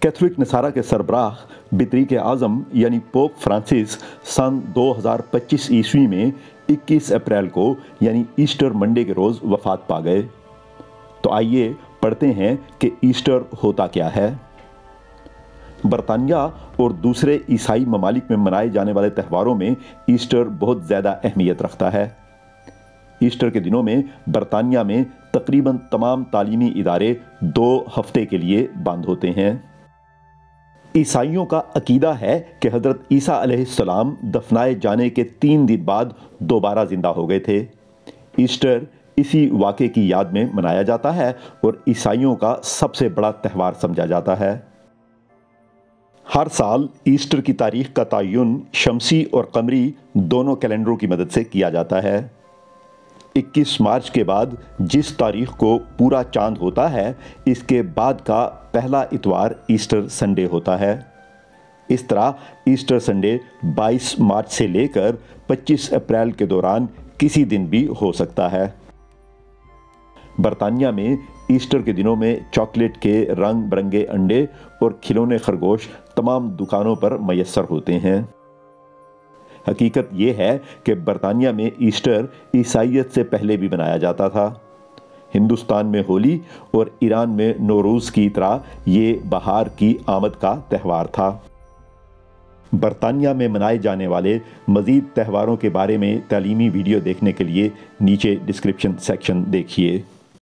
Catholic नसारा के सरबराह बितरीक आज़म यानी pope Francis सन 2025 ईस्वी में 21 अप्रैल को यानी ईस्टर मंडे के रोज़ वफ़ात पा गए। तो आइए पढ़ते हैं कि ईस्टर होता क्या है। बरतानिया और दूसरे ईसाई ममालिक में मनाए जाने वाले त्योहारों में ईस्टर बहुत ज़्यादा अहमियत रखता है। ईस्टर के दिनों में बरतानिया में तकरीबन तमाम तालीमी इदारे 2 हफ्ते के लिए बंद होते हैं। ईसाइयों का अकीदा है कि हज़रत ईसा अलैहिस्सलाम दफनाए जाने के 3 दिन बाद दोबारा ज़िंदा हो गए थे। ईस्टर इसी वाक़े की याद में मनाया जाता है और ईसाइयों का सबसे बड़ा त्यौहार समझा जाता है। हर साल ईस्टर की तारीख का तयन शमसी और कमरी दोनों कैलेंडरों की मदद से किया जाता है। 21 मार्च के बाद जिस तारीख को पूरा चांद होता है, इसके बाद का पहला इतवार ईस्टर संडे होता है। इस तरह ईस्टर संडे 22 मार्च से लेकर 25 अप्रैल के दौरान किसी दिन भी हो सकता है। बरतानिया में ईस्टर के दिनों में चॉकलेट के रंग बिरंगे अंडे और खिलौने खरगोश तमाम दुकानों पर मैसर होते हैं। हकीकत यह है कि बरतानिया में ईस्टर ईसाइयत से पहले भी मनाया जाता था। हिंदुस्तान में होली और ईरान में नौरूज़ की तरह ये बहार की आमद का त्यौहार था। बरतानिया में मनाए जाने वाले मज़ीद त्योहारों के बारे में तालीमी वीडियो देखने के लिए नीचे डिस्क्रिप्शन सेक्शन देखिए।